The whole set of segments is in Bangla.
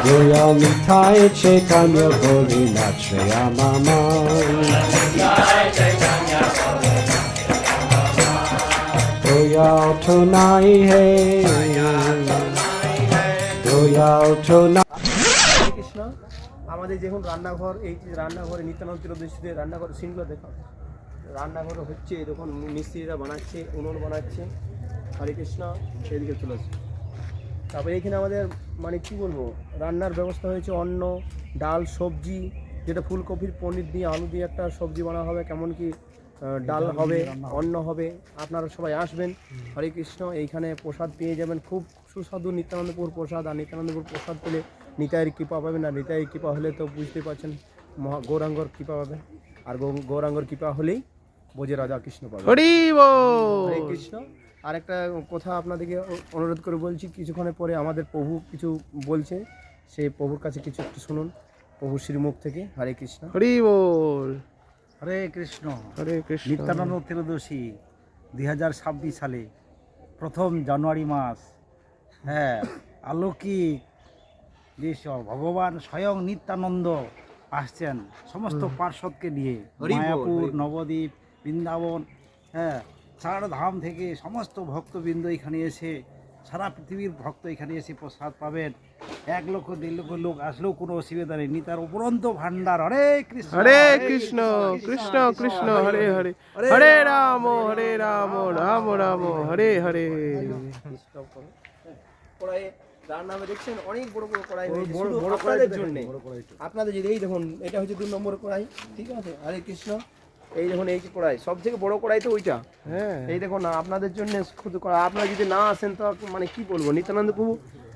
Royal Mitai Chaitanya Gaurila Shreya Mama Royal Tonai Hey Royal Tonai Krishna আমাদের যখন রান্নাঘর এই যে রান্নাঘরে নিত্যানন্দ ত্রয়োদশীতে রান্নাঘরের সিনগুলো দেখো রান্নাঘর হচ্ছে দেখুন মিস্ত্রিরা বানাচ্ছে উনুন বানাচ্ছে হরে কৃষ্ণ সেদিকে চলে আসছে তারপরে এখানে আমাদের মানে কি বলবো রান্নার ব্যবস্থা হয়েছে অন্ন ডাল সবজি যেটা ফুলকপির পনির দিয়ে আলু দিয়ে একটা সবজি বানা হবে কেমন কি ডাল হবে অন্ন হবে আপনারা সবাই আসবেন হরে কৃষ্ণ এইখানে প্রসাদ পেয়ে যাবেন খুব সুস্বাদু নিত্যানন্দপুর প্রসাদ আর নিত্যানন্দপুর প্রসাদ পেলে নিতাইয়ের কৃপা পাবেন আর নিতাইয়ের কৃপা হলে তো বুঝতেই পারছেন গৌরাঙ্গর কৃপা পাবে আর গৌরাঙ্গর কৃপা হলেই বোঝে রাজা কৃষ্ণ পাবে হরি বল। হরে কৃষ্ণ আর একটা কথা আপনাদেরকে অনুরোধ করে বলছি কিছুক্ষণের পরে আমাদের প্রভু কিছু বলছে সেই প্রভুর কাছে কিছু একটু শুনুন প্রভু শ্রীমুখ থেকে হরে কৃষ্ণ হরি বল। হরে কৃষ্ণ। হরে কৃষ্ণ। নিত্যানন্দ ত্রয়োদশী 2026 সালে প্রথম জানুয়ারি মাস হ্যাঁ আলৌকিক দৃশ্য ভগবান স্বয়ং নিত্যানন্দ আসছেন সমস্ত পার্শ্বদকে নিয়ে হরি বল, মায়াপুর হরি বল। নবদ্বীপ বৃন্দাবন হ্যাঁ চার ধাম থেকে সমস্ত ভক্তবৃন্দ এখানে এসে সারা পৃথিবীর ভক্ত এখানে এসে প্রসাদ পাবেন 1 লক্ষ 1.5 লক্ষ লোক আসলেও কোনো অসুবিধা নেই নিতার উপরন্ত ভান্ডার হরে কৃষ্ণ হরে কৃষ্ণ কৃষ্ণ কৃষ্ণ হরে হরে হরে রাম রাম রাম হরে হরে। কড়াইয়ে রান্না হবে দেখছেন অনেক বড় বড় কড়াই হয়েছে বড় শুধু বড় আপনাদের কড়াই জন্য আপনাদের যদি এই দেখুন এটা হচ্ছে 2 নম্বর কড়াই ঠিক আছে হরে কৃষ্ণ এই দেখুন এই যে কড়াই সব থেকে বড় কড়াই তো ওইটা হ্যাঁ এই দেখুন না আপনাদের জন্য শুধু কড়াই আপনারা যদি না আসেন তো মানে কি বলবো নিত্যানন্দ প্রভু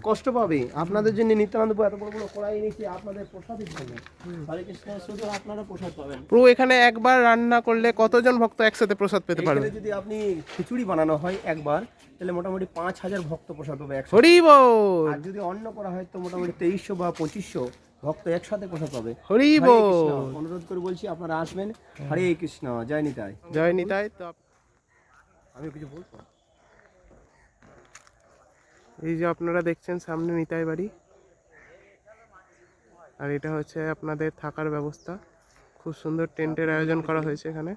কষ্ট পাবে আপনাদের জন্য নিত্যানন্দ প্রভু এত বড় বড় কড়াই এনেছি আপনাদের প্রসাদের জন্য হরে কৃষ্ণ শুধু আপনারা প্রসাদ পাবেন প্রভু এখানে একবার রান্না করলে কতজন ভক্ত একসাথে প্রসাদ পেতে পারবে? এখানে যদি আপনি খিচুড়ি বানানো হয় একবার তাহলে মোটামুটি 5000 ভক্ত প্রসাদ পাবে একসাথে হরি বল। আর যদি অন্ন করা হয় তো মোটামুটি 2300 বা 2500 ভক্ত একসাথে প্রসাদ পাবে হরি হরে বল। কৃষ্ণ, অনুরোধ করে বলছি আপনারা আসবেন হরে কৃষ্ণ জয় নিতাই জয় নিতাই। তো আমি কিছু বলবো এই যে আপনারা দেখছেন সামনে নিতাই বাড়ি আর এটা হচ্ছে আপনাদের থাকার ব্যবস্থা খুব সুন্দর টেন্টের আয়োজন করা হয়েছে এখানে।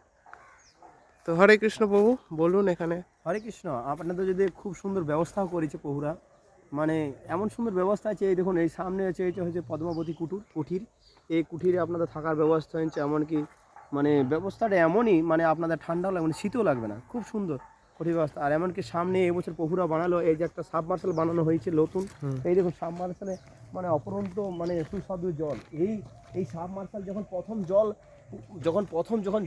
তো হরে কৃষ্ণ প্রভু বলুন এখানে। হরে কৃষ্ণ আপনাদের যদি খুব সুন্দর ব্যবস্থাও করেছে প্রভুরা মানে এমন সুন্দর ব্যবস্থা আছে এই দেখুন এই সামনে আছে এটা হচ্ছে পদ্মাবতী কুঠির এই কুঠিরে আপনাদের থাকার ব্যবস্থা হয়েছে এমনকি মানে ব্যবস্থাটা এমনই মানে আপনাদের ঠান্ডাও লাগবে না শীতও লাগবে না খুব সুন্দর কুঠির ব্যবস্থা আর এমনকি সামনে এবছর প্রভুরা বানালো এই যে একটা সাবমার্শাল বানানো হয়েছে নতুন এই দেখুন সাবমার্শালে মানে অপরন্ত মানে সুস্বাদু জল এই সাবমার্শাল যখন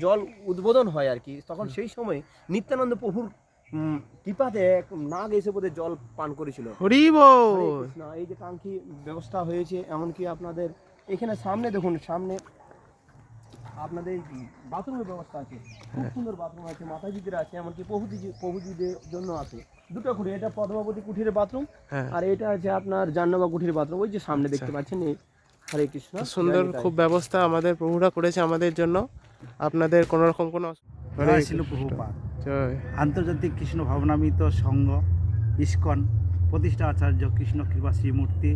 জল উদ্বোধন হয় আর কি তখন সেই সময় নিত্যানন্দ প্রভুর কৃপাতে এক নাগ এসে বোধহয় জল পান করেছিল হরি হরে বল। কৃষ্ণ, এই যে টাঙ্কি ব্যবস্থা হয়েছে এমনকি আপনাদের এখানে সামনে দেখুন সামনে আপনাদের বাথরুমের ব্যবস্থা আছে খুব সুন্দর বাথরুম আছে মাতাজিদের আছে এমনকি প্রভুজিদের জন্য আছে দুটো কুঠি এটা পদ্মাবতী কুঠির বাথরুম হ্যাঁ। আর এটা আছে আপনার জাহ্নবা কুঠির বাথরুম ওই যে সামনে দেখতে পাচ্ছেন এই হরে কৃষ্ণ সুন্দর জয় নিতাই। খুব ব্যবস্থা আমাদের প্রভুরা করেছে আমাদের জন্য আপনাদের কোনো রকম কোনো হরে জয় শিল কৃষ্ণ। প্রভুপাদ জয়। আন্তর্জাতিক কৃষ্ণ ভাবনামিত সংঘ ইস্কন প্রতিষ্ঠা আচার্য কৃষ্ণ কৃপা শ্রীমূর্তি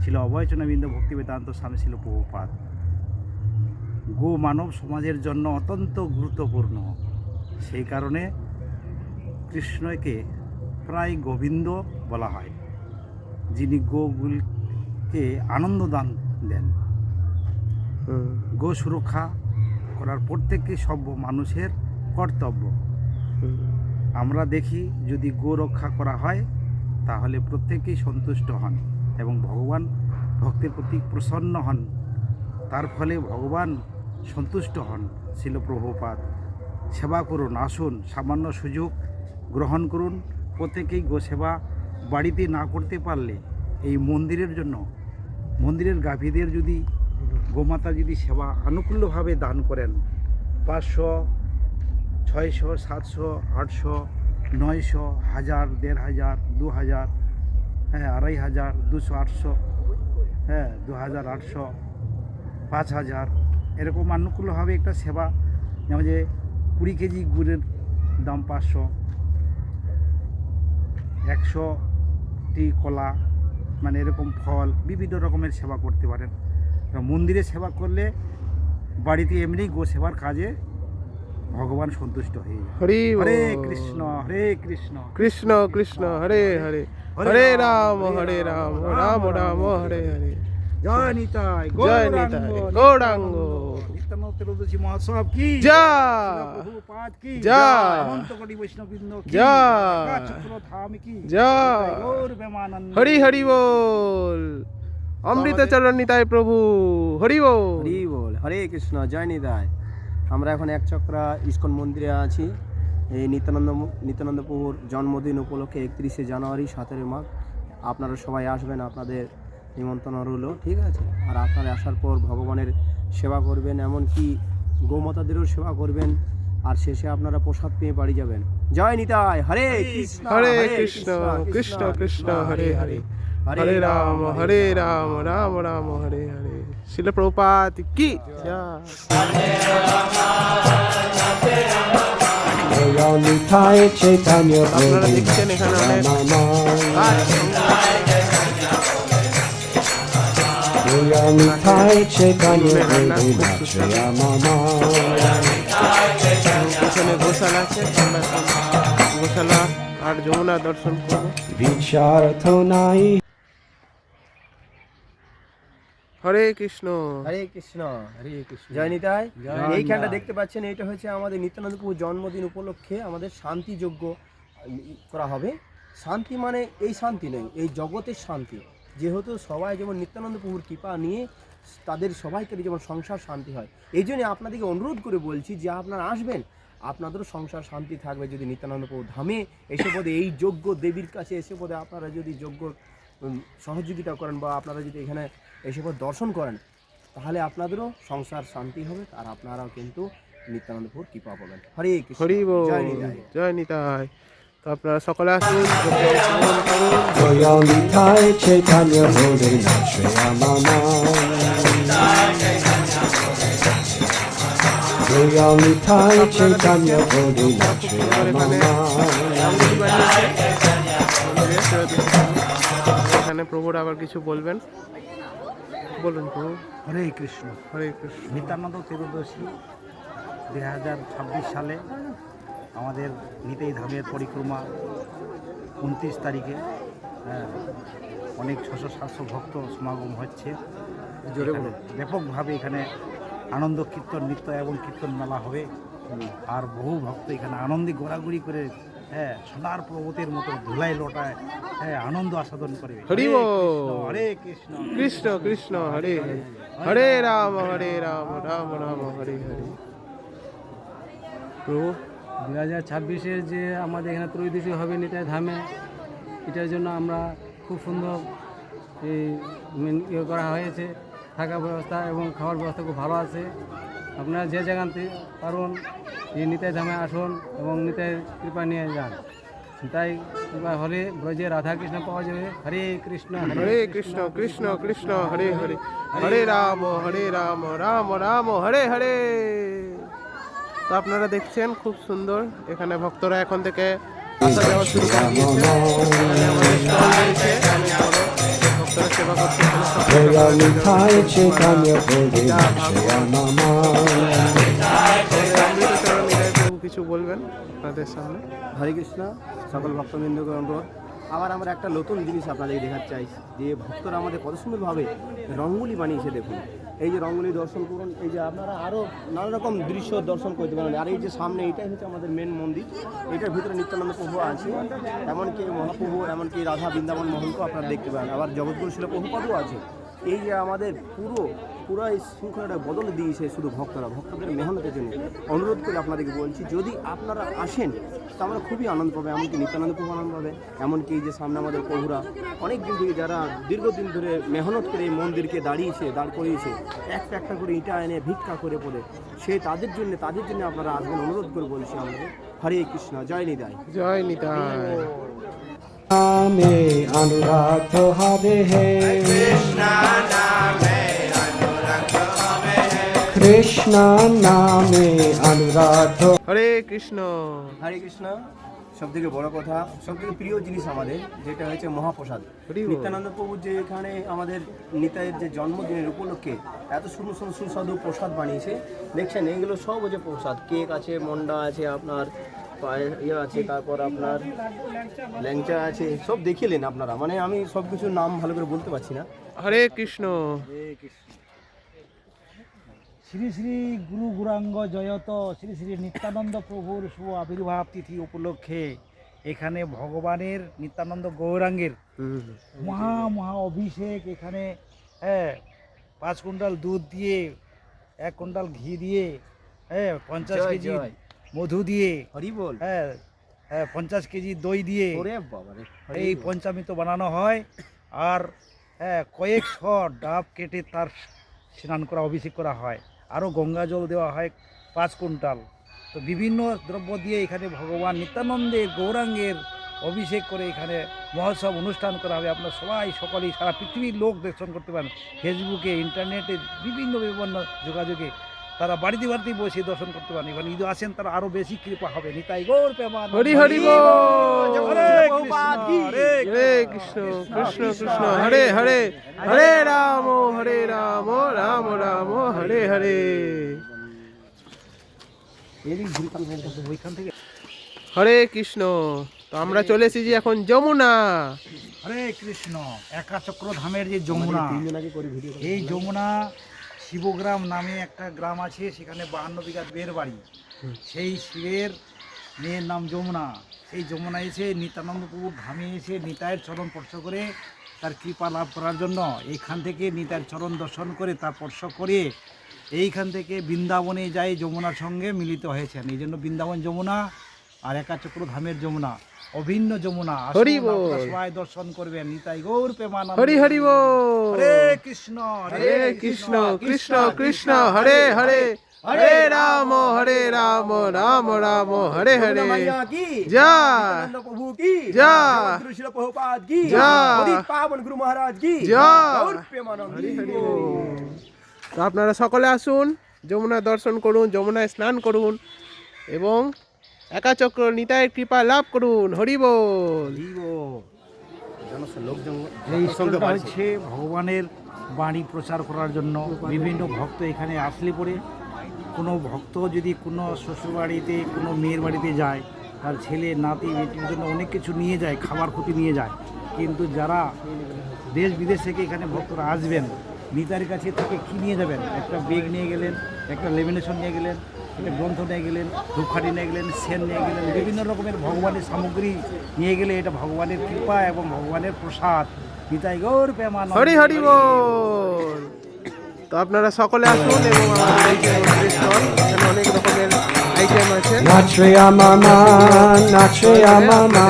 ছিল অভয়চন্দ্রবিন্দ ভক্তি বেদান্ত স্বামী ছিল প্রভুপাদ গো মানব সমাজের জন্য অত্যন্ত গুরুত্বপূর্ণ সেই কারণে কৃষ্ণকে প্রায় গোবিন্দ বলা হয় যিনি গোগুলকে আনন্দ দান দেন হুম। গো সুরক্ষা করার প্রত্যেকটি সভ্য মানুষের কর্তব্য হুম। আমরা দেখি যদি গো রক্ষা করা হয় তাহলে প্রত্যেকেই সন্তুষ্ট হন এবং ভগবান ভক্তের প্রতি প্রসন্ন হন তার ফলে ভগবান সন্তুষ্ট হন ছিল প্রভুপাদ সেবা করুন আসুন সামান্য সুযোগ গ্রহণ করুন প্রত্যেকেই গো সেবা বাড়িতে না করতে পারলে এই মন্দিরের জন্য মন্দিরের গাভীদের যদি গোমাতা যদি সেবা আনুকূল্যভাবে দান করেন 500 600 700 800 900 1000 1500 2000 হ্যাঁ 2500 200 800 হ্যাঁ 2800 5000 এরকম আনুকূল্যভাবে একটা সেবা যেমন যে 20 কেজি গুড়ের দাম 500 100টি কলা মানে এরকম ফল বিভিন্ন রকমের সেবা করতে পারেন। মন্দিরে সেবা করলে বাড়িতে এমনি গো সেবার কাজে ভগবান সন্তুষ্ট হয়ে যায়। হরি হরে বল। কৃষ্ণ হরে কৃষ্ণ কৃষ্ণ কৃষ্ণ হরে হরে, হরে রাম রাম রাম হরে হরে। জয় নিতাই জয় নিতাই গৌরাঙ্গ। নিত্যানন্দ ত্রয়োদশী মহোৎসব কি জয়। প্রভুপাদ কি জয়। অনন্ত কোটি বৈষ্ণববৃন্দ কি জয়। চক্র ধাম কি জয়। গৌর প্রেমানন্দ। হরি হরি বল। অমৃত চরণ নিতাই প্রভু, হরি বল। হরি বল, হরে কৃষ্ণ, জয় নিতাই। আমরা এখন এক চক্রা ইস্কন মন্দিরে আছি। এই নিত্যানন্দ প্রভুর জন্মদিন উপলক্ষে 31শে জানুয়ারি 17 মাঘ আপনারা সবাই আসবেন, আপনাদের নিমন্ত্রণ রইল, ঠিক আছে। আর আপনারা আসার পর ভগবানের সেবা করবেন, এমনকি গৌমাতাদেরও সেবা করবেন, আর শেষে আপনারা প্রসাদ পেয়ে বাড়ি যাবেন। জয় নিতাই, হরে কৃষ্ণ হরে কৃষ্ণ কৃষ্ণ কৃষ্ণ হরে হরে, হরে রাম রাম রাম হরে হরে। শিল প্রভুপাদ কি জয়। জয় নিতাই চৈতন্য আপনারা প্রভু দেখছেন এখানে অনেক নিত্যানন্দ। জয় নিতাই চৈতন্য প্রভু নাচয়ামামা। পিছনে গোশালা আছে, আমরা এখন গোশালা আর যমুনা দর্শন করবো। বিচার্থ নাই। হরে কৃষ্ণ। হরে কৃষ্ণ, হরে কৃষ্ণ, জয় নিতাই। এইখানটা দেখতে পাচ্ছেন, এইটা হচ্ছে আমাদের নিত্যানন্দ প্রভুর জন্মদিন উপলক্ষে আমাদের শান্তি যজ্ঞ করা হবে। শান্তি মানে এই শান্তি নয়, এই জগতের শান্তি। যেহেতু সবাই যেমন নিত্যানন্দ প্রভুর কৃপা নিয়ে তাদের সবাইকে যেমন সংসার শান্তি হয়, এই জন্য আপনাদেরকে অনুরোধ করে বলছি যে আপনারা আসবেন, আপনাদেরও সংসার শান্তি থাকবে যদি নিত্যানন্দ প্রভু ধামে এসে পদে এই যজ্ঞ দেবীর কাছে এসে পদে আপনারা যদি যজ্ঞ সহযোগিতা করেন বা আপনারা যদি এখানে এসে পর দর্শন করেন, তাহলে আপনাদেরও সংসার শান্তি হবে, আর আপনারাও কিন্তু নিত্যানন্দ প্রভুর কৃপা পাবেন। হরে কৃষ্ণ, হরি বল, জয় নিতাই। জয় নিতাই। তো আপনারা সকলে আসুন, যজ্ঞে অংশগ্রহণ করুন। জয় নিতাই চৈতন্য প্রভু নাচয়ামামা। জয় নিতাই চৈতন্য প্রভু নাচয়ামামা। এখানে প্রভুর আবার কিছু বলবেন, বলুন প্রভু। হরে কৃষ্ণ। হরে কৃষ্ণ। নিত্যানন্দ ত্রয়োদশী 2026 সালে আমাদের নিতাই ধামের পরিক্রমা 29 তারিখে, হ্যাঁ, অনেক 600-700 ভক্ত সমাগম হচ্ছে। এখানে ব্যাপকভাবে এখানে আনন্দ কীর্তন, নৃত্য এবং কীর্তন মেলা হবে। আর বহু ভক্ত এখানে আনন্দে ঘোরাঘুরি করে, হ্যাঁ, সোনার পর্বতের মতো ধুলায় লোটায়, হ্যাঁ, আনন্দ আস্বাদন করে। হরি বল। হরে কৃষ্ণ। কৃষ্ণ কৃষ্ণ হরে হরে, হরে রাম রাম রাম হরে হরে। প্রভু 2026-এর যে আমাদের এখানে ত্রয়োদশী হবে নিতাই ধামে, এটার জন্য আমরা খুব সুন্দর এই ইয়ে করা হয়েছে। থাকার ব্যবস্থা এবং খাওয়ার ব্যবস্থা খুব ভালো আছে। আপনারা যে জায়গাতে পারুন এই নিতাই ধামে আসুন এবং নিতাই কৃপা নিয়ে যান। তাই কৃপা হলে ব্রজে রাধা কৃষ্ণ পাওয়া যাবে। হরে কৃষ্ণ হরে কৃষ্ণ কৃষ্ণ কৃষ্ণ হরে হরে, হরে রাম রাম রাম হরে হরে। তো আপনারা দেখছেন খুব সুন্দর, এখানে ভক্তরা এখন থেকে আসা যাওয়া শুরু করে দিয়েছে। এখানে আমাদের স্টল রয়েছে, অনেক বড়, ভক্তরা সেবা করছে। জয় নিতাই চৈতন্য প্রভু নাচয়ামামা। অমৃতচরণ নিতাই প্রভু কিছু বলবেন আপনাদের সামনে। হরে কৃষ্ণ, সকল ভক্তবৃন্দকে অনুরোধ। আবার আমরা একটা নতুন জিনিস আপনাদের দেখাতে চাই, যে ভক্তরা আমাদের কত সুন্দরভাবে রঙ্গোলি বানিয়েছে। দেখুন, এই যে রঙ্গোলি দর্শন করুন, এই যে আপনারা আরও নানা রকম দৃশ্য দর্শন করতে পারেন। আর এই যে সামনে এইটাই হচ্ছে আমাদের মেন মন্দির, এটার ভিতরে নিত্যানন্দ প্রভু আছে, এমনকি মহাপ্রভু, এমনকি রাধা বৃন্দাবন মোহনকেও আপনারা দেখতে পারেন। আবার জগৎগুরু শিল প্রভুপাদও আছে। এই যে আমাদের পুরো এই শৃঙ্খলাটা বদলে দিয়েছে শুধু ভক্তদের মেহনতের জন্য। অনুরোধ করে আপনাদেরকে বলছি, যদি আপনারা আসেন তো আমরা খুবই আনন্দ পাবে, এমনকি নিত্যানন্দ প্রভু আনন্দ পাবে। এমনকি এই যে সামনে আমাদের প্রভুরা অনেক দিন থেকে, যারা দীর্ঘদিন ধরে মেহনত করে এই মন্দিরকে দাঁড় করিয়েছে, একটা করে ইটা এনে ভিক্ষা করে পড়ে, তাদের জন্য আপনারা আসবেন, অনুরোধ করে বলছি আমাদের। হরে কৃষ্ণ, জয় নিতাই। জয় নিতাই। নামে অনুরাগ হবে হে, কৃষ্ণ নামে অনুরাগ। হরে কৃষ্ণ। হরে কৃষ্ণ। সব থেকে বড় কথা, সব থেকে প্রিয় জিনিস আমাদের যেটা হচ্ছে মহাপ্রসাদ। নিত্যানন্দ প্রভু যে এখানে আমাদের নিতাইয়ের যে জন্মদিনের উপলক্ষে এত সুন্দর সুন্দর সুস্বাদু প্রসাদ বানিয়েছে, দেখছেন এগুলো সব হচ্ছে প্রসাদ। কেক আছে, মন্ডা আছে, আপনার ইয়ে আছে, তারপর আপনার ল্যাংচা আছে, সব দেখিলেন আপনারা। মানে আমি সব কিছুর নাম ভালো করে বলতে পারছি না। হরে কৃষ্ণ। শ্রী শ্রী গুরু গুরাঙ্গ জয়ত শ্রী শ্রী নিত্যানন্দ প্রভুর শুভ আবির্ভাব তিথি উপলক্ষে এখানে ভগবানের নিত্যানন্দ গৌরাঙ্গের মহা অভিষেক। এখানে 5 কুইন্টাল দুধ দিয়ে, 1 কুইন্টাল ঘি দিয়ে, 50 জয় কেজি জয়। মধু দিয়ে, হরি বল। 50 কেজি দই দিয়ে ওরে বাবারে, হরি এই বল। পঞ্চামৃত বানানো হয়। আর কয়েকশো ডাব কেটে তার স্নান করা, অভিষেক করা হয়। আরও গঙ্গা জল দেওয়া হয় 5 কুইন্টাল। তো বিভিন্ন দ্রব্য দিয়ে এখানে ভগবান নিত্যানন্দের গৌরাঙ্গের অভিষেক করে এখানে মহোৎসব অনুষ্ঠান করা হবে। আপনারা সবাই সকলেই সারা পৃথিবীর লোক দর্শন করতে পারেন। ফেসবুকে, ইন্টারনেটে, বিভিন্ন যোগাযোগে তারা বাড়িতে বাড়িতেই বসে দর্শন করতে পারেন। এবার ঈদ আসেন তারা আরও বেশি কৃপা হবে। নিতাই গৌর প্রেমান। হরি হরি বল। হরে কৃষ্ণ, হরে কৃষ্ণ কৃষ্ণ কৃষ্ণ হরে হরে, হরে রাম রাম রাম হরে হরে। ওইখান থেকে হরে কৃষ্ণ। তো আমরা চলে এসেছি এখন যমুনা। হরে কৃষ্ণ। একাচক্র ধামের যে যমুনা, এই যমুনা শিবগ্রাম নামে একটা গ্রাম আছে, সেখানে 52 বিঘা বের বাড়ি। সেই শিবের মেয়ের নাম যমুনা। সেই যমুনা এসে নিত্যানন্দ প্রভুর ধামে এসে নিতাইয়ের চরণ স্পর্শ করে তার কৃপা লাভ করার জন্য এইখান থেকে নিতাইয়ের চরণ দর্শন করে তার স্পর্শ করে এইখান থেকে বৃন্দাবনে যাই যমুনার সঙ্গে মিলিত হয়েছেন। এই জন্য বৃন্দাবন যমুনা আর একাচক্র ধামের যমুনা, অভিন্ন যমুনা। আসুন, হরি বল। আপনারা সবাই দর্শন করবেন। নিতাই গৌর প্রেমানন্দ। হরি হরি বল। হরে কৃষ্ণ হরে কৃষ্ণ কৃষ্ণ কৃষ্ণ হরে হরে, হরে রাম রাম রাম হরে হরে। যমুনা মাইয়া কি জয়। নিত্যানন্দ প্রভু কি জয়। গুরু শিল প্রভুপাদ কি জয়। অদিত পাবন গুরু মহারাজ কি জয়। গৌর প্রেমানন্দ। তো আপনারা সকলে আসুন, যমুনা দর্শন করুন, যমুনায় স্নান করুন এবং একাচক্র নিতাইয়ের কৃপা লাভ করুন। হরি বল। এই স্কুলটা হচ্ছে ভগবানের বাণী প্রচার করার জন্য। বিভিন্ন ভক্ত এখানে আসলে পরে, কোনো ভক্ত যদি কোনো শ্বশুরবাড়িতে, কোনো মেয়ের বাড়িতে যায়, তার ছেলে নাতি বেটির জন্য অনেক কিছু নিয়ে যায়, খাবার ক্ষতি নিয়ে যায়। কিন্তু যারা দেশ বিদেশ থেকে এখানে ভক্তরা আসবেন, নিতাইয়ের কাছে থেকে কী নিয়ে যাবেন? একটা বেগ নিয়ে গেলেন, একটা লেমিনেশন নিয়ে গেলেন, একটা গ্রন্থ নিয়ে গেলেন, ধূপকাঠি নিয়ে গেলেন, সেন নিয়ে গেলেন, বিভিন্ন রকমের ভগবানের সামগ্রী নিয়ে গেলে এটা ভগবানের কৃপা এবং ভগবানের প্রসাদ। নিতাই গৌর প্রেমান। হরি হরি বল। তো আপনারা সকলে আসুন এবং আমাদের এই যে মন্দির স্থল, এখানে অনেক রকমের আইটেম আছে। Natreya mama, Natreya mama,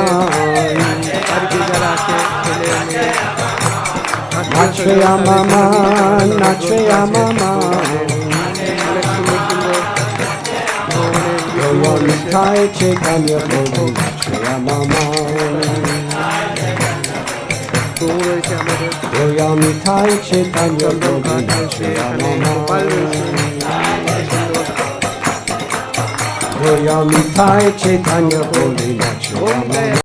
বাড়িতে যারা আছে ছেলে মেয়ে, Natreya mama, Natreya mama. অনেক সুন্দর সুন্দর ভগবানের Goya বিগ্রহ রয়েছে। Nitai Chaitanya Prabhu, Natreya mama. প্রভু রয়েছে আমাদের, Goya Nitai Chaitanya Prabhu, চন্দনঘাট রয়েছে, Natreya এখানে mama. গোপাল রয়েছে। Goya Nitai Chaitanya Prabhu, Natreya ওম mama.